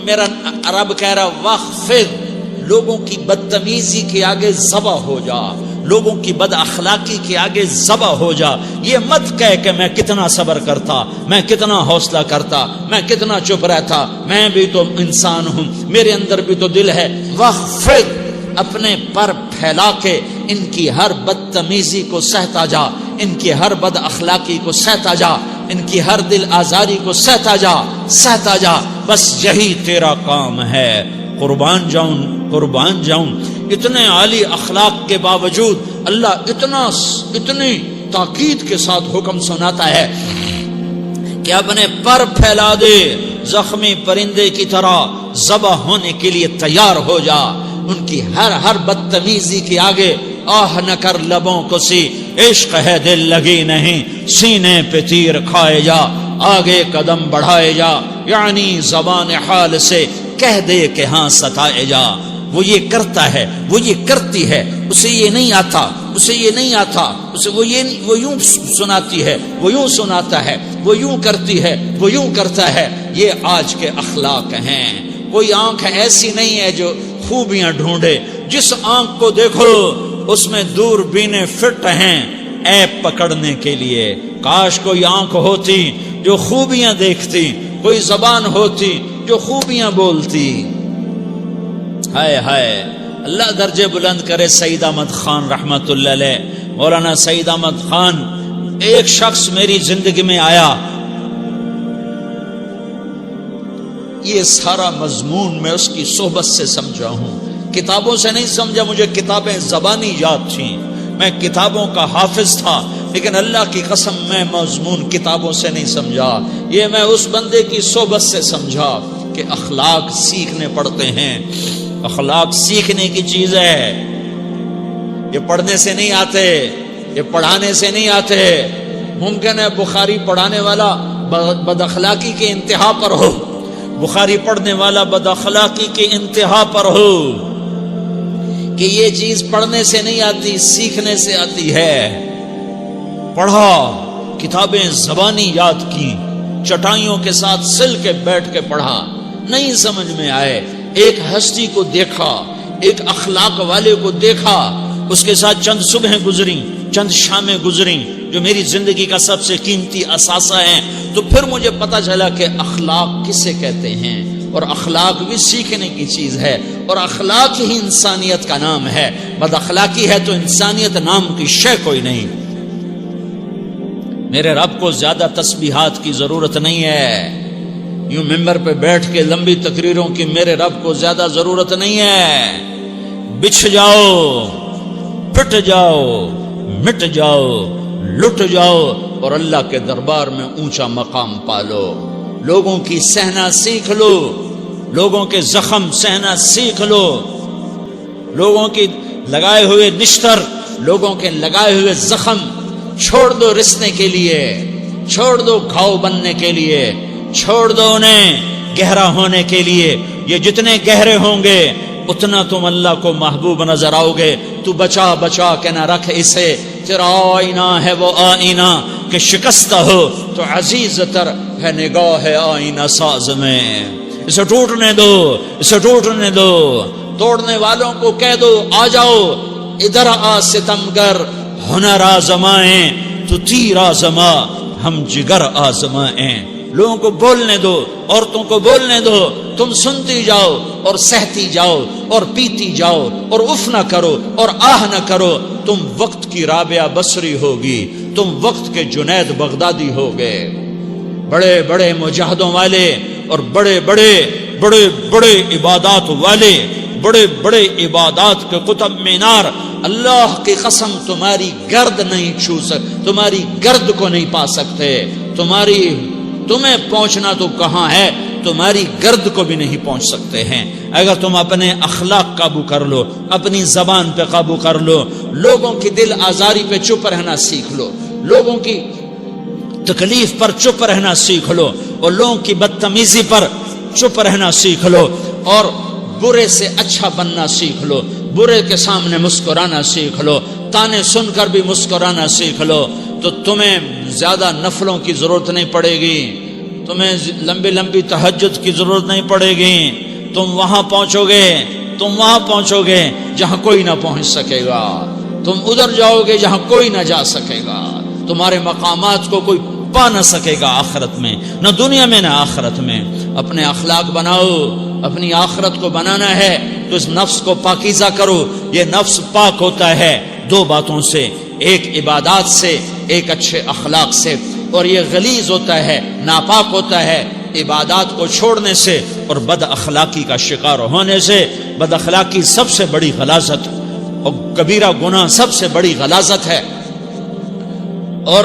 میرا رب کہہ رہا وخفض، لوگوں کی بدتمیزی کے آگے ذبح ہو جا، لوگوں کی بد اخلاقی کے آگے ذبح ہو جا. یہ مت کہہ کہ میں کتنا صبر کرتا، میں کتنا حوصلہ کرتا، میں کتنا چپ رہتا، میں بھی تو انسان ہوں، میرے اندر بھی تو دل ہے. وخفض، اپنے پر پھیلا کے ان کی ہر بدتمیزی کو سہتا جا، ان کی ہر بد اخلاقی کو سہتا جا، ان کی ہر دل آزاری کو سہتا جا، سہتا جا. بس یہی تیرا کام ہے. قربان جاؤں، قربان جاؤں. اتنے عالی اخلاق کے باوجود اللہ اتنی تاکید کے ساتھ حکم سناتا ہے کہ اپنے پر پھیلا دے، زخمی پرندے کی طرح ذبح ہونے کے لیے تیار ہو جا. ان کی ہر بدتمیزی کے آگے آہ نہ کر لبوں کو سی، عشق ہے دل لگی نہیں، سینے پہ تیر کھائے جا، آگے قدم بڑھائے جا. یعنی زبان حال سے کہہ دے کہ ہاں ستائے جا. وہ یہ کرتا ہے، وہ یہ کرتی ہے، اسے یہ نہیں آتا، اسے یہ نہیں آتا، اسے وہ یوں سناتی ہے، وہ یوں سناتا ہے، وہ یوں کرتی ہے، وہ یوں کرتا ہے. یہ آج کے اخلاق ہیں. کوئی آنکھ ایسی نہیں ہے جو خوبیاں ڈھونڈے. جس آنکھ کو دیکھو اس میں دوربینیں فٹ ہیں عیب پکڑنے کے لیے. کاش کوئی آنکھ ہوتی جو خوبیاں دیکھتی، کوئی زبان ہوتی جو خوبیاں بولتی. ہائے ہائے، اللہ درجے بلند کرے. سعید احمد خان رحمت اللہ علیہ، مولانا سعید احمد خان، ایک شخص میری زندگی میں آیا. یہ سارا مضمون میں اس کی صحبت سے سمجھا ہوں، کتابوں سے نہیں سمجھا. مجھے کتابیں زبانی یاد تھیں، میں کتابوں کا حافظ تھا، لیکن اللہ کی قسم میں مضمون کتابوں سے نہیں سمجھا. یہ میں اس بندے کی صحبت سے سمجھا کہ اخلاق سیکھنے پڑتے ہیں. اخلاق سیکھنے کی چیز ہے، یہ پڑھنے سے نہیں آتے، یہ پڑھانے سے نہیں آتے. ممکن ہے بخاری پڑھانے والا بد اخلاقی کے انتہا پر ہو، بخاری پڑھنے والا بد اخلاقی کے انتہا پر ہو، کہ یہ چیز پڑھنے سے نہیں آتی، سیکھنے سے آتی ہے. پڑھا، کتابیں زبانی یاد کی، چٹائیوں کے ساتھ سل کے بیٹھ کے پڑھا، نہیں سمجھ میں آئے. ایک ہستی کو دیکھا، ایک اخلاق والے کو دیکھا، اس کے ساتھ چند صبحیں گزری، چند شامیں گزری جو میری زندگی کا سب سے قیمتی اثاثہ ہیں. تو پھر مجھے پتا چلا کہ اخلاق کسے کہتے ہیں، اور اخلاق بھی سیکھنے کی چیز ہے، اور اخلاق ہی انسانیت کا نام ہے. بد اخلاقی ہے تو انسانیت نام کی شے کوئی نہیں. میرے رب کو زیادہ تسبیحات کی ضرورت نہیں ہے. یوں ممبر پہ بیٹھ کے لمبی تقریروں کی میرے رب کو زیادہ ضرورت نہیں ہے. بچھ جاؤ، پٹ جاؤ، مٹ جاؤ، لٹ جاؤ، اور اللہ کے دربار میں اونچا مقام پالو. لوگوں کی سہنا سیکھ لو، لوگوں کے زخم سہنا سیکھ لو، لوگوں کی لگائے ہوئے نشتر، لوگوں کے لگائے ہوئے زخم چھوڑ دو رسنے کے لیے، چھوڑ دو گھاؤ بننے کے لیے، چھوڑ دو انہیں گہرا ہونے کے لیے. یہ جتنے گہرے ہوں گے اتنا تم اللہ کو محبوب نظر آؤ گے. تو بچا بچا کے نہ رکھ اسے، تیرا آئینہ ہے وہ آئینہ کہ شکستہ ہو تو عزیز تر ہے نگاہ آئینہ ساز میں. اسے ٹوٹنے دو، اسے ٹوٹنے دو. توڑنے والوں کو کہہ دو آ جاؤ ادھر آ ستمگر، ہنر آزمائیں تو تیر آزما، ہم جگر آزمائیں. لوگوں کو بولنے دو، عورتوں کو بولنے دو. تم سنتی جاؤ اور سہتی جاؤ اور پیتی جاؤ اور اف نہ کرو اور آہ نہ کرو. تم وقت کی رابعہ بصری ہوگی، تم وقت کے جنید بغدادی ہوگے. بڑے بڑے مجاہدوں والے اور بڑے بڑے بڑے بڑے عبادات والے، بڑے بڑے عبادات کے قطب مینار، اللہ کی قسم تمہاری گرد نہیں چھو سکتے، تمہاری گرد کو نہیں پا سکتے. تمہیں پہنچنا تو کہاں ہے، تمہاری گرد کو بھی نہیں پہنچ سکتے ہیں. اگر تم اپنے اخلاق قابو کر لو، اپنی زبان پہ قابو کر لو، لوگوں کی دل آزاری پہ چپ رہنا سیکھ لو، لوگوں کی تکلیف پر چپ رہنا سیکھ لو، اور لوگوں کی بدتمیزی پر چپ رہنا سیکھ لو، اور برے سے اچھا بننا سیکھ لو، برے کے سامنے مسکرانا سیکھ لو، تانے سن کر بھی مسکرانا سیکھ لو، تو تمہیں زیادہ نفلوں کی ضرورت نہیں پڑے گی. تمہیں لمبی لمبی تہجد کی ضرورت نہیں پڑے گی. تم وہاں پہنچو گے جہاں کوئی نہ پہنچ سکے گا. تم ادھر جاؤ گے جہاں کوئی نہ جا سکے گا. تمہارے مقامات کو کوئی پا نہ سکے گا آخرت میں، نہ دنیا میں نہ آخرت میں. اپنے اخلاق بناؤ. اپنی آخرت کو بنانا ہے تو اس نفس کو پاکیزہ کرو. یہ نفس پاک ہوتا ہے دو باتوں سے، ایک عبادات سے، ایک اچھے اخلاق سے. اور یہ غلیظ ہوتا ہے، ناپاک ہوتا ہے عبادات کو چھوڑنے سے اور بد اخلاقی کا شکار ہونے سے. بد اخلاقی سب سے بڑی غلاظت اور کبیرہ گناہ سب سے بڑی غلاظت ہے، اور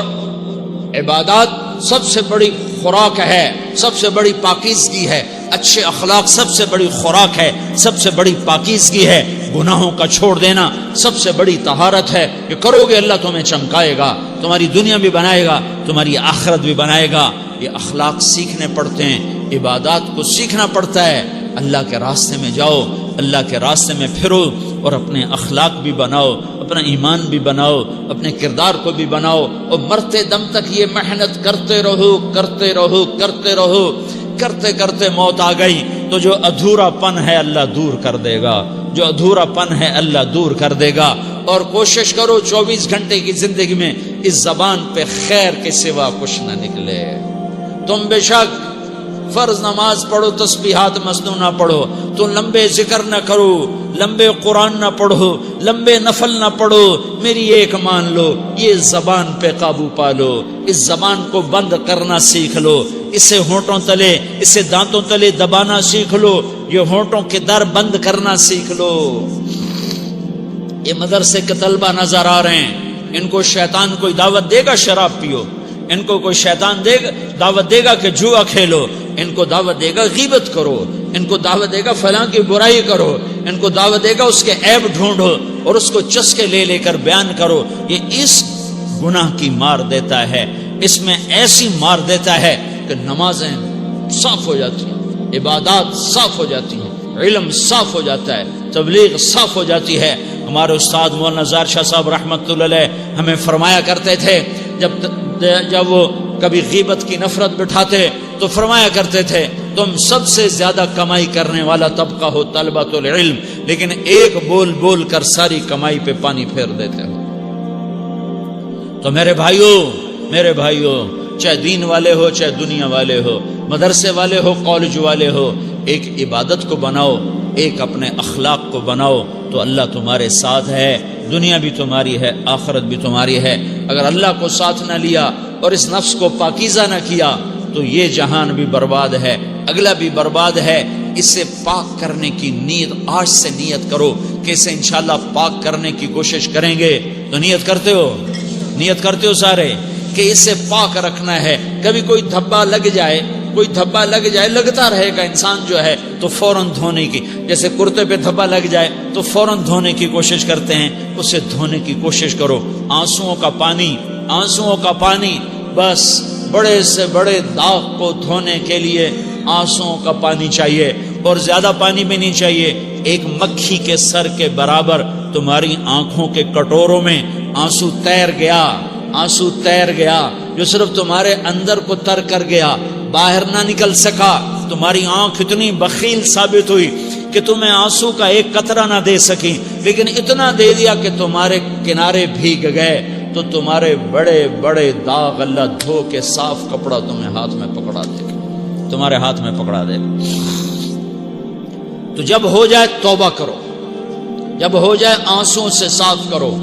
عبادات سب سے بڑی خوراک ہے، سب سے بڑی پاکیزگی ہے. اچھے اخلاق سب سے بڑی خوراک ہے، سب سے بڑی پاکیزگی ہے. گناہوں کا چھوڑ دینا سب سے بڑی طہارت ہے. یہ کرو گے اللہ تمہیں چمکائے گا، تمہاری دنیا بھی بنائے گا، تمہاری آخرت بھی بنائے گا. یہ اخلاق سیکھنے پڑتے ہیں، عبادات کو سیکھنا پڑتا ہے. اللہ کے راستے میں جاؤ، اللہ کے راستے میں پھرو اور اپنے اخلاق بھی بناؤ، اپنا ایمان بھی بناؤ، اپنے کردار کو بھی بناؤ. اور مرتے دم تک یہ محنت کرتے رہو. کرتے کرتے موت آ گئی تو جو ادھورا پن ہے اللہ دور کر دے گا. جو ادھورا پن ہے اللہ دور کر دے گا. اور کوشش کرو 24 گھنٹے کی زندگی میں اس زبان پہ خیر کے سوا کچھ نہ نکلے. تم بے شک فرض نماز پڑھو، تسبیحات مسنون نہ پڑھو، تو لمبے ذکر نہ کرو، لمبے قرآن نہ پڑھو، لمبے نفل نہ پڑھو. میری ایک مان لو، یہ زبان پہ قابو پالو. اس زبان کو بند کرنا سیکھ لو. اسے ہونٹوں تلے، اسے دانتوں تلے دبانا سیکھ لو. یہ ہونٹوں کے در بند کرنا سیکھ لو. یہ مدرسے کے طلبہ نظر آ رہے ہیں، ان کو شیطان کوئی دعوت دے گا شراب پیو، ان کو کوئی شیطان دعوت دے گا کہ جوا کھیلو، ان کو دعوت دے گا غیبت کرو، ان کو دعوت دے گا فلاں کی برائی کرو، ان کو دعوت دے گا اس کے عیب ڈھونڈو اور اس کو چسکے لے کر بیان کرو. یہ اس گناہ کی مار دیتا ہے، اس میں ایسی مار دیتا ہے کہ نمازیں صاف ہو جاتی ہیں، عبادات صاف ہو جاتی ہیں، علم صاف ہو جاتا ہے، تبلیغ صاف ہو جاتی ہے. ہمارے استاد مولانا زار شاہ صاحب رحمۃ اللہ علیہ ہمیں فرمایا کرتے تھے، جب وہ کبھی غیبت کی نفرت بٹھاتے تو فرمایا کرتے تھے تم سب سے زیادہ کمائی کرنے والا طبقہ ہو طلبۃ العلم، لیکن ایک بول بول کر ساری کمائی پہ پانی پھیر دیتے ہو. تو میرے بھائیوں چاہے دین والے ہو، چاہے دنیا والے ہو، مدرسے والے ہو، کالج والے ہو، ایک عبادت کو بناؤ، ایک اپنے اخلاق کو بناؤ تو اللہ تمہارے ساتھ ہے. دنیا بھی تمہاری ہے، آخرت بھی تمہاری ہے. اگر اللہ کو ساتھ نہ لیا اور اس نفس کو پاکیزہ نہ کیا تو یہ جہان بھی برباد ہے، اگلا بھی برباد ہے. اسے پاک کرنے کی نیت آج سے نیت کرو کہ اسے انشاءاللہ پاک کرنے کی کوشش کریں گے. تو نیت کرتے ہو سارے کہ اسے پاک رکھنا ہے. کبھی کوئی دھبا لگ جائے لگتا رہے گا انسان جو ہے تو فوراً دھونے کی، جیسے کرتے پہ دھبا لگ جائے تو فوراً دھونے کی کوشش کرتے ہیں، اسے دھونے کی کوشش کرو. آنسوؤں کا پانی بس بڑے سے بڑے داغ کو دھونے کے لیے آنسوؤں کا پانی چاہیے، اور زیادہ پانی بھی نہیں چاہیے. ایک مکھی کے سر کے برابر تمہاری آنکھوں کے کٹوروں میں آنسو تیر گیا جو صرف تمہارے اندر کو تر کر گیا، باہر نہ نکل سکا. تمہاری آنکھ اتنی بخیل ثابت ہوئی کہ تمہیں آنسو کا ایک قطرہ نہ دے سکی، لیکن اتنا دے دیا کہ تمہارے کنارے بھیگ گئے. تو تمہارے بڑے بڑے داغ اللہ دھو کے صاف کپڑا تمہیں ہاتھ میں پکڑا دے گا، تمہارے ہاتھ میں پکڑا دے گا. تو جب ہو جائے توبہ کرو، جب ہو جائے آنسوں سے صاف کرو.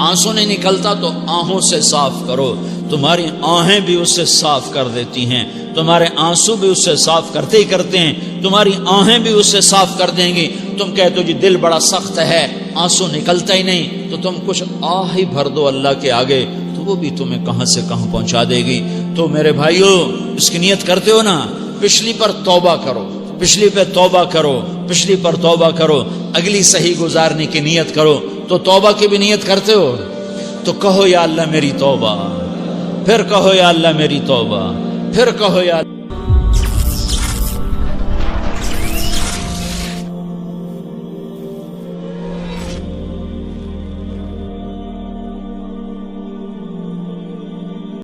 آنسو نہیں نکلتا تو آہوں سے صاف کرو. تمہاری آہیں بھی اس سے صاف کر دیتی ہیں، تمہارے آنسو بھی اس سے صاف کرتے ہی کرتے ہیں، تمہاری آہیں بھی اس سے صاف کر دیں گی. تم کہتے ہو جی دل بڑا سخت ہے، آنسو نکلتا ہی نہیں، تو تم کچھ آہ ہی بھر دو اللہ کے آگے، تو وہ بھی تمہیں کہاں سے کہاں پہنچا دے گی. تو میرے بھائیو اس کی نیت کرتے ہو نا، پچھلی پر توبہ کرو، پچھلی پہ توبہ کرو، پچھلی پر توبہ کرو، اگلی صحیح گزارنے کی نیت کرو. تو توبہ کی بھی نیت کرتے ہو تو کہو یا اللہ میری توبہ، پھر کہو یا اللہ میری توبہ، پھر کہو یا اللہ